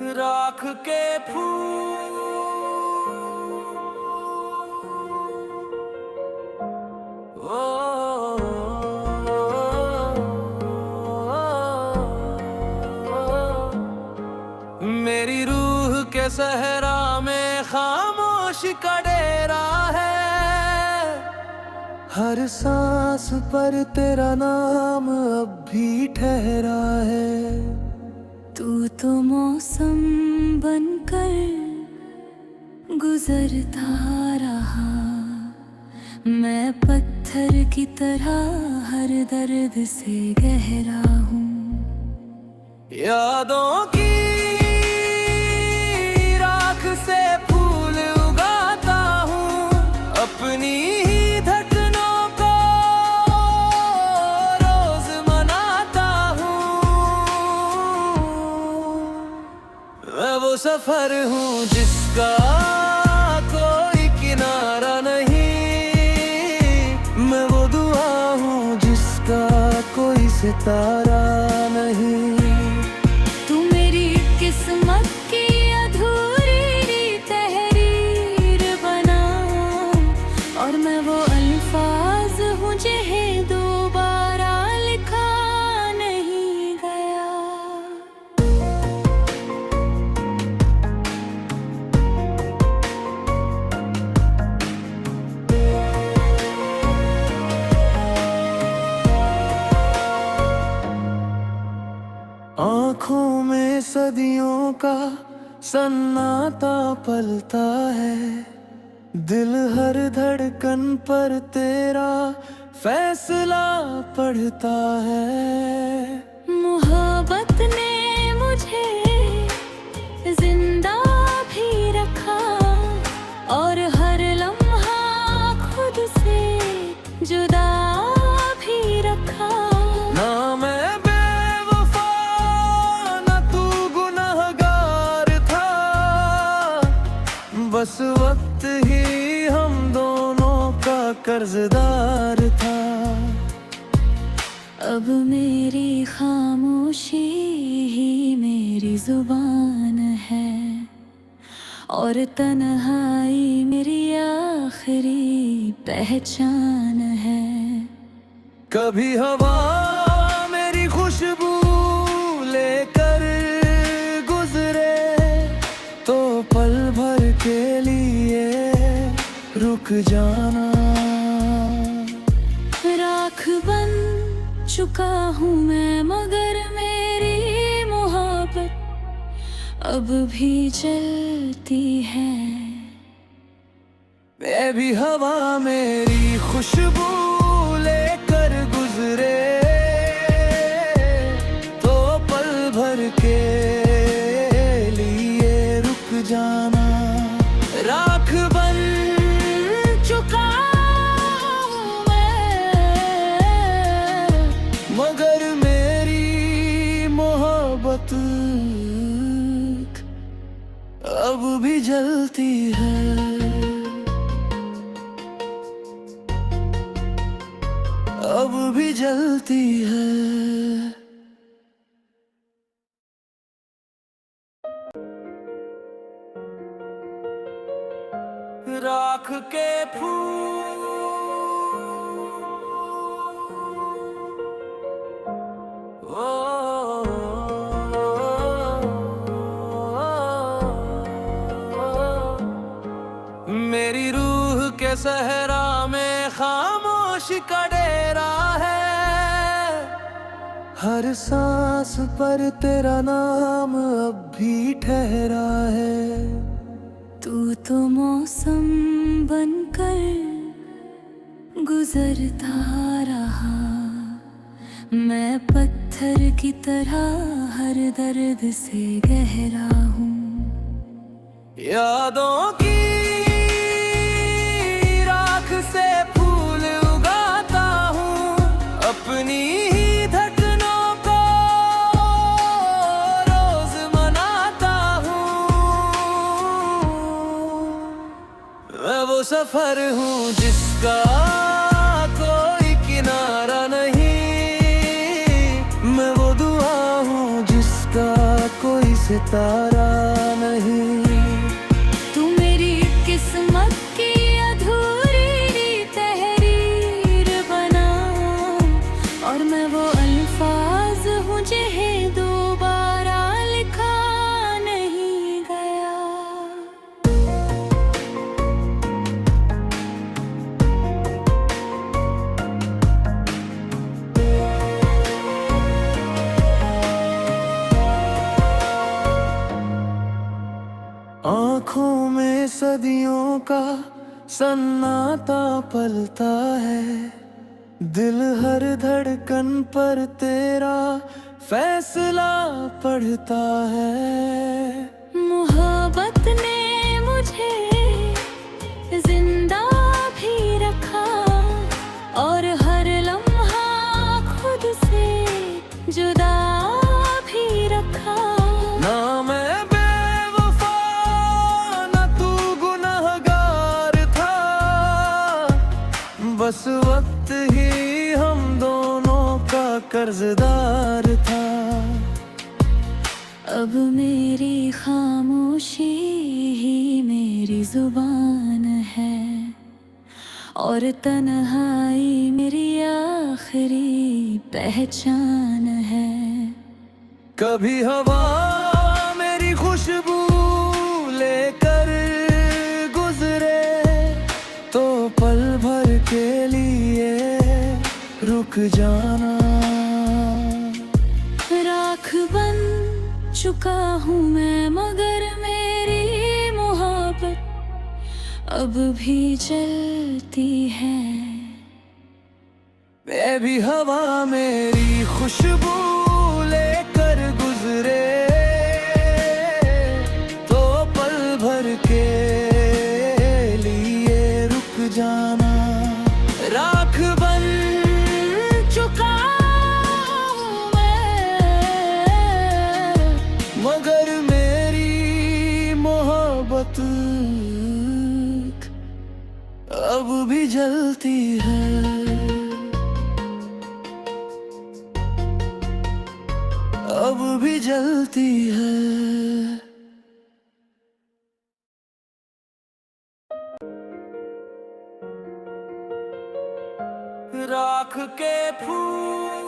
राख के फूल मेरी रूह के सहरा में खामोश का डेरा है। हर सांस पर तेरा नाम अब भी ठहरा है। तू तो मौसम बनकर गुजरता रहा, मैं पत्थर की तरह हर दर्द से गहरा हूँ। यादों की राख से फूल उगाता हूँ, अपनी ही धड़कनों को रोज मनाता हूँ। मैं वो सफर हूँ जिसका कोई किनारा नहीं, मैं वो दुआ हूँ जिसका कोई सितारा नहीं। तू मेरी किस्मत की अधूरी तहरीर बना, और मैं वो अल्फाज हूँ जिन्हें दोबारा लिखा नहीं गया। आँखों में सदियों का सन्नाटा पलता है, दिल हर धड़कन पर तेरा फैसला पढ़ता है। मोहब्बत ने मुझे जिंदा भी रखा, और हर लम्हा खुद से जुदा भी रखा। ना मैं बेवफा ना तू गुनहगार था, बस वक्त ही हम दोनों का कर्जदार था। अब मेरी खामोशी ही मेरी जुबान है, और तन्हाई मेरी आखिरी पहचान है। कभी हवा मेरी खुशबू लेकर गुजरे, तो पल भर के लिए रुक जाना। राख बन चुका हूँ मैं, मगर मेरी मोहब्बत अब भी जलती है। मैं भी हवा मेरी खुशबू लेकर गुजरे, तो पल भर के लिए रुक जाना। राख बन चुका हूँ मैं, मगर मेरी मोहब्बत अब भी जलती है। अब भी जलती है। राख के फूल मेरी रूह के सहरा में खामोश का डेरा है। हर सांस पर तेरा नाम अब भी ठहरा है। तू तो मौसम बनकर गुजरता रहा, मैं पत्थर की तरह हर दर्द से गहरा हूँ। यादों की राख से फूल उगाता हूँ, अपनी ही धड़कनों को रोज मनाता हूँ। मैं वो सफर हूँ जिसका कोई किनारा नहीं, मैं वो दुआ हूँ जिसका कोई सितारा नहीं। तू मेरी किस्मत की अधूरी तहरीर बना, और मैं वो अल्फाज हूँ जिन्हें दोबारा लिखा नहीं गया। आँखों में सदियों का सन्नाटा पलता है, दिल हर धड़कन पर तेरा फैसला पढ़ता है। मोहब्बत ने मुझे जिंदा भी रखा, और हर लम्हा खुद से जुदा भी रखा। ना मैं बेवफा ना तू गुनहगार था, बस वक्त ही हम दोनों का कर्जदार था। अब मेरी खामोशी ही मेरी जुबान है, और तन्हाई मेरी आखिरी पहचान है। कभी हवा मेरी खुशबू लेकर गुजरे, तो पल भर के लिए रुक जाना। राख बन चुका हूँ मैं, मगर मेरी मोहब्बत अब भी जलती है। बेबी हवा मेरी खुशबू लेकर गुजरे, तो पल भर के लिए रुक जाना। राख बन चुका हूँ मैं, मगर मेरी मोहब्बत अब भी जलती है। अब भी जलती है। राख के फूल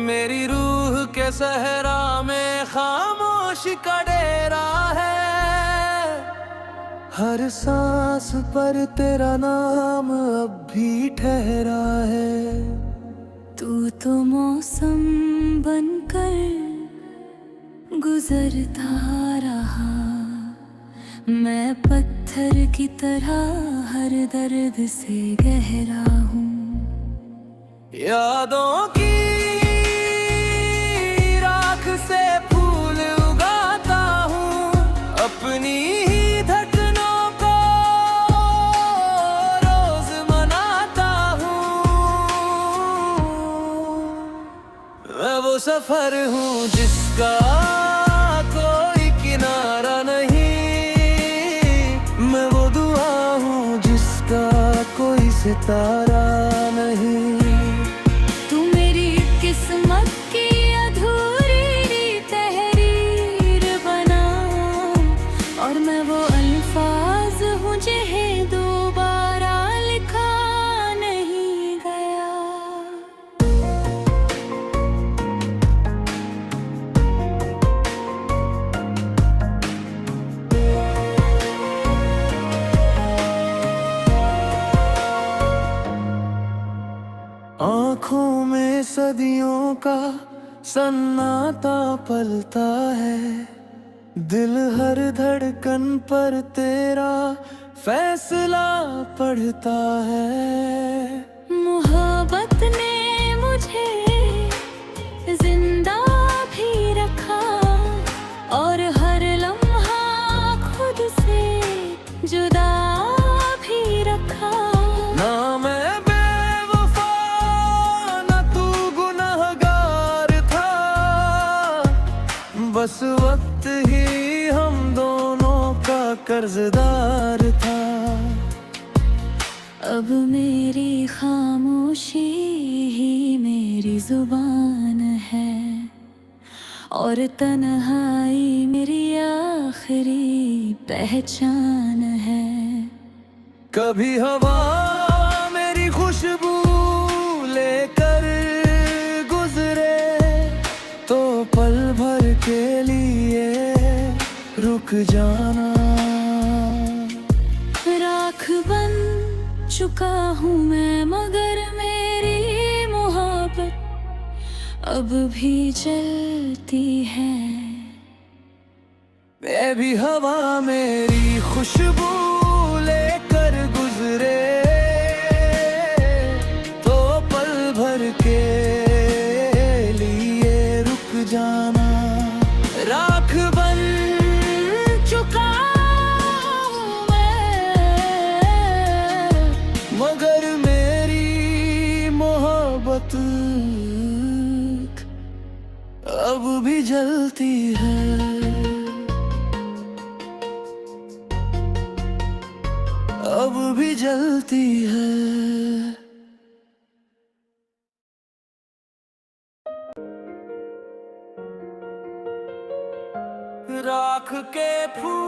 मेरी रूह के सहरा में खामोशी का डेरा है। हर सांस पर तेरा नाम अब भी ठहरा है। तू तो मौसम बनकर गुजरता रहा, मैं पत्थर की तरह हर दर्द से गहरा हूँ। यादों की राख से फूल उगाता हूँ, अपनी ही धड़कनों को रोज मनाता हूँ। मैं वो सफर हूँ जिसका कोई किनारा नहीं, मैं वो दुआ हूँ जिसका कोई सितारा नहीं। तू मेरी किस्मत की अधूरी तहरीर बना, और मैं वो अल्फाज हूँ जिन्हें दोबारा लिखा नहीं गया। आँखों में सदियों का सन्नाटा पलता है, दिल हर धड़कन पर तेरा फैसला पढ़ता है। मोहब्बत ने मुझे जिंदा भी रखा, और हर लम्हा खुद से जुदा भी रखा। ना मैं बेवफा ना तू गुनहगार था, बस वक्त ही हम दोनों का कर्जदार था। अब मेरी खामोशी ही मेरी जुबान है, और तन्हाई मेरी आखिरी पहचान है। कभी हवा मेरी खुशबू लेकर गुजरे तो पल भर के लिए रुक जाना। राख बन चुका हूँ मैं, मगर मेरी मोहब्बत अब भी जलती है। मैं भी हवा मेरी खुशबू लेकर गुजरे तो पल भर के लिए रुक जाना। राख बन चुका हूँ मैं, मगर मेरी मोहब्बत अब भी जलती है। अब भी जलती है। राख के फूल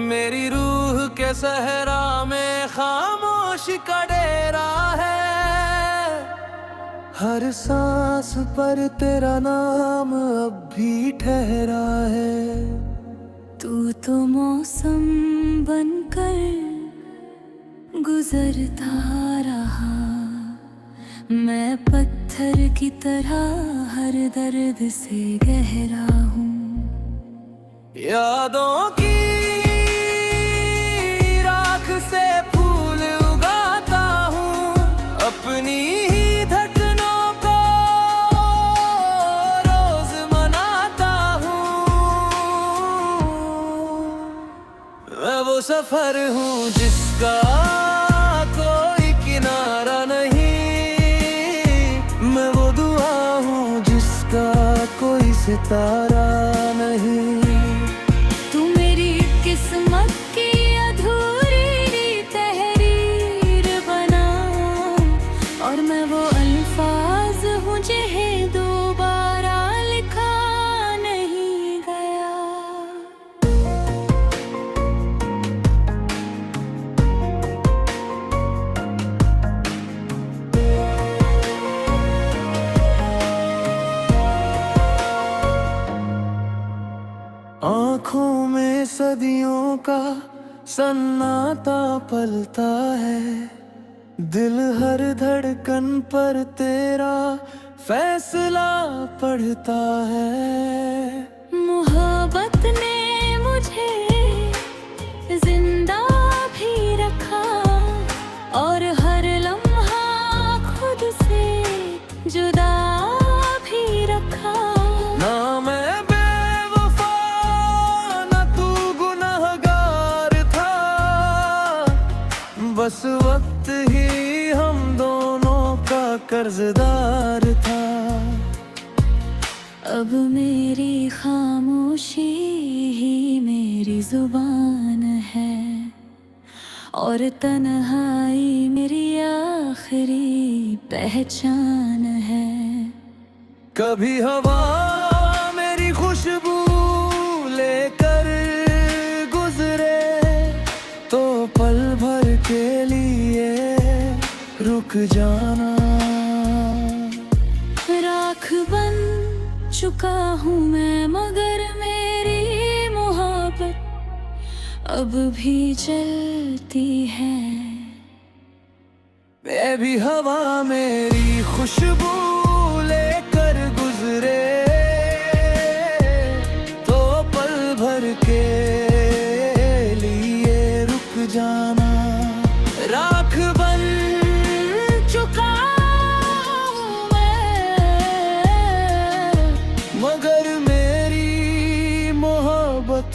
मेरी रूह के सहरा में खामोश का डेरा है। हर सांस पर तेरा नाम अब भी ठहरा है। तू तो मौसम बनकर गुजरता रहा, मैं पत्थर की तरह हर दर्द से गहरा हूँ। यादों की राख से फूल उगाता हूँ, अपनी ही धड़कनों को रोज मनाता हूँ। मैं वो सफर हूँ जिसका कोई किनारा नहीं, मैं वो दुआ हूँ जिसका कोई सितारा नहीं। तू मेरी किस्मत की अधूरी तहरीर बना, और मैं वो अल्फाज हूँ जिन्हें दोबारा लिखा नहीं गया। आँखों में सदियों का सन्नाटा पलता है, दिल हर धड़कन पर तेरा फैसला पढ़ता है। मोहब्बत ने मुझे जिंदा भी रखा, और हर लम्हा खुद से जुदा भी रखा। ना मैं बेवफा ना तू गुनहगार था, बस वक्त ही हम दोनों का कर्जदार था। अब मेरी खामोशी ही मेरी जुबान है, और तन्हाई मेरी आखिरी पहचान है। कभी हवा मेरी खुशबू लेकर गुजरे तो पल भर के लिए रुक जाना। राख बन चुका हूँ मैं, मगर मेरी मोहब्बत अब भी जलती है। मैं भी हवा मेरी खुशबू लेकर गुजरे तो पल भर के लिए रुक जाना। राख बन चुका हूँ मैं, मगर मेरी मोहब्बत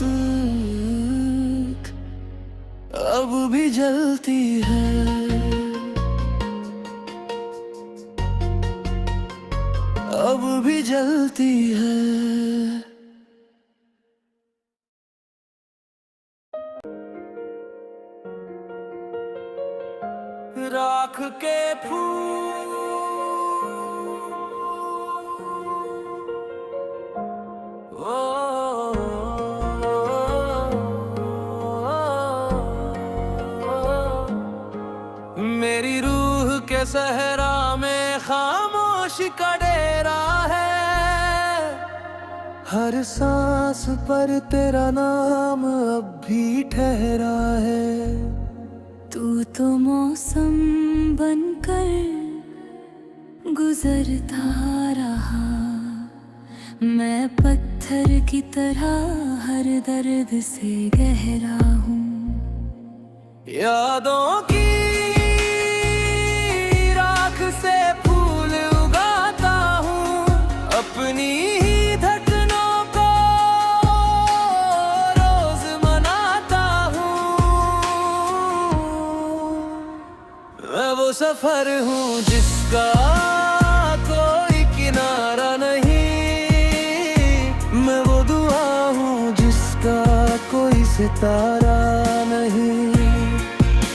अब भी जलती है, अब भी जलती है। राख के फूल मेरी रूह के सहरा में खामोशी का डेरा है। हर सांस पर तेरा नाम अब भी ठहरा है। तू तो मौसम बनकर गुजरता रहा, मैं पत्थर की तरह हर दर्द से गहरा हूँ। यादों की राख से फूल उगाता हूँ, अपनी ही धड़कनों को रोज मनाता हूँ। मैं वो सफर हूँ जिसका कोई किनारा नहीं, मैं वो दुआ हूँ जिसका कोई सितारा नहीं।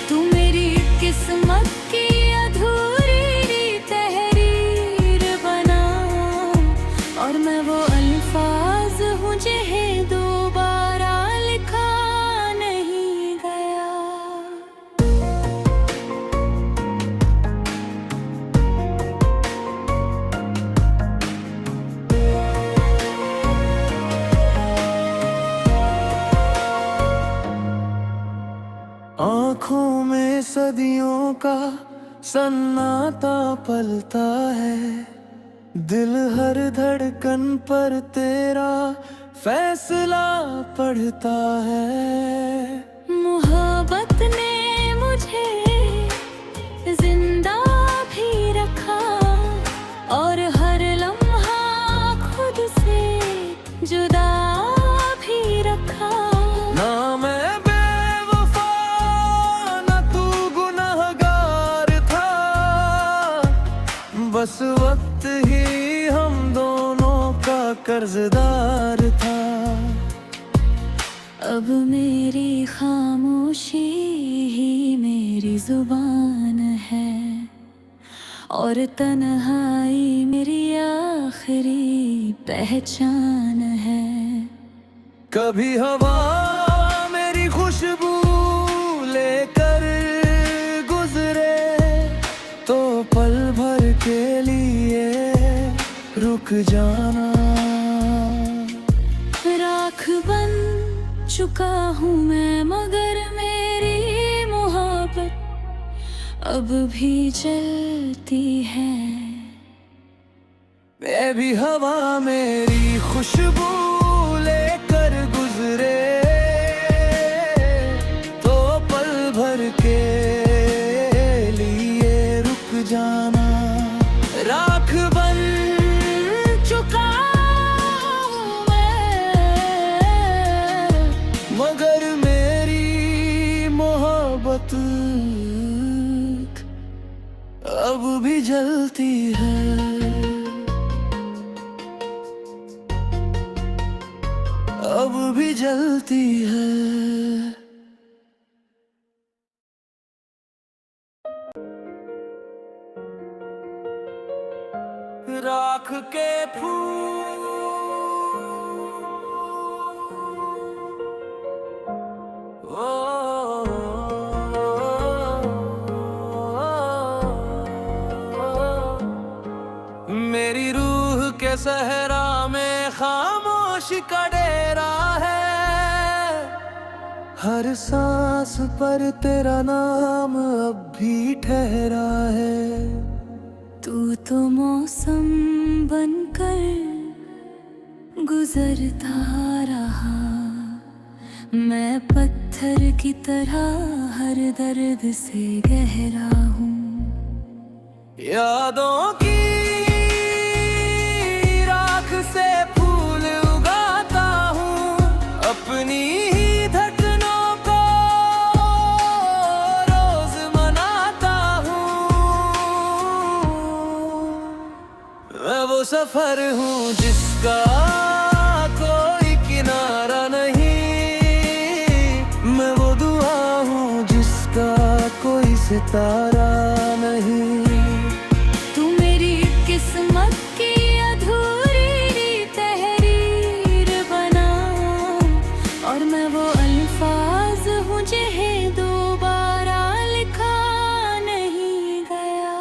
तू मेरी किस्मत की अधूरी तहरीर बना, और मैं वो अल्फाज हूँ जिन्हें दोबारा लिखा नहीं गया। आँखों में सदियों का सन्नाटा पलता है, दिल हर धड़कन पर तेरा फैसला पढ़ता है। मोहब्बत ने मुझे जिंदा भी रखा, और हर लम्हा खुद से जुदा भी रखा। ना मैं बेवफा ना तू गुनहगार था, बस वक्त ही हम दोनों का कर्जदार था। अब मेरी खामोशी ही मेरी जुबान है, और तन्हाई मेरी आखिरी पहचान है। कभी हवा मेरी खुशबू लेकर गुजरे तो पल भर के लिए रुक जाना। राख बन चुका हूँ मैं, मगर मेरी मोहब्बत अब भी जलती है। मैं भी हवा मेरी खुशबू लेकर गुजरे तो पल भर के लिए रुक जाना। राख बन चुका हूँ मैं, मगर मेरी मोहब्बत अब भी जलती है, अब भी जलती है। राख के फूल मेरी रूह के सहरा में खामोशी का डेरा है। हर सांस पर तेरा नाम अब भी ठहरा है। तू तो मौसम बनकर गुजरता रहा, मैं पत्थर की तरह हर दर्द से गहरा हूँ। यादों की राख से फूल उगाता हूँ, अपनी ही धड़कनों को सफर हूँ जिसका कोई किनारा नहीं, मैं वो दुआ हूँ जिसका कोई सितारा नहीं। तू मेरी किस्मत की अधूरी तहरीर बना, और मैं वो अल्फाज हूँ जिन्हें दोबारा लिखा नहीं गया।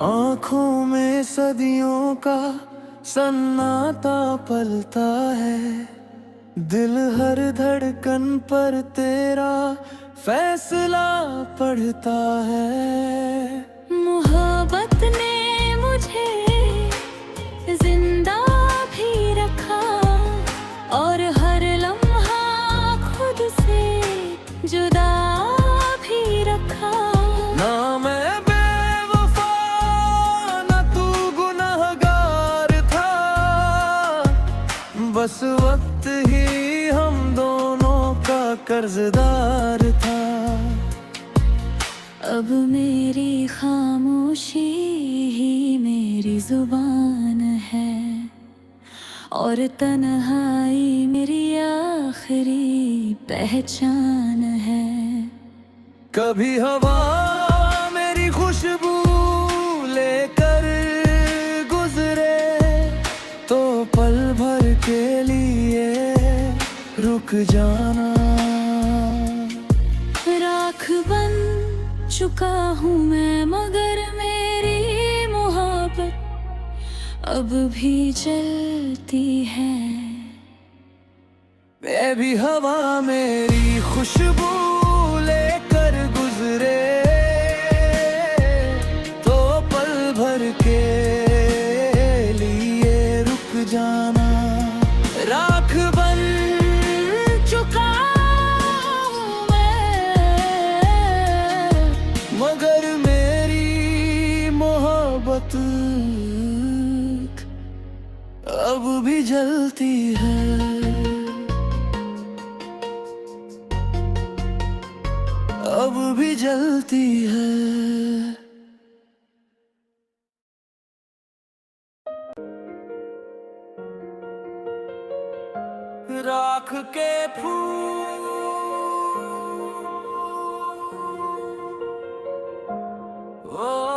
आँखों में सदियों का सन्नाटा पलता है, दिल हर धड़कन पर तेरा फैसला पढ़ता है। मोहब्बत ने मुझे जिंदा भी रखा, और हर लम्हा खुद से जुदा भी रखा। ना मैं बेवफा ना तू गुनहगार था, बस वक्त ही हम दोनों का कर्जदार था। अब मेरी खामोशी ही मेरी जुबान है, और तन्हाई मेरी आखिरी पहचान है। कभी हवा मेरी खुशबू लेकर गुजरे तो पल भर के लिए रुक जाना। राख बन चुका हूँ मैं, मगर मेरी मोहब्बत अब भी जलती है। बेबी हवा मेरी खुशबू लेकर गुजरे तो पल भर के लिए रुक जाना। राख बन चुका हूँ मैं, मगर मेरी मोहब्बत अब भी जलती है। अब भी जलती है। राख के फूल ओ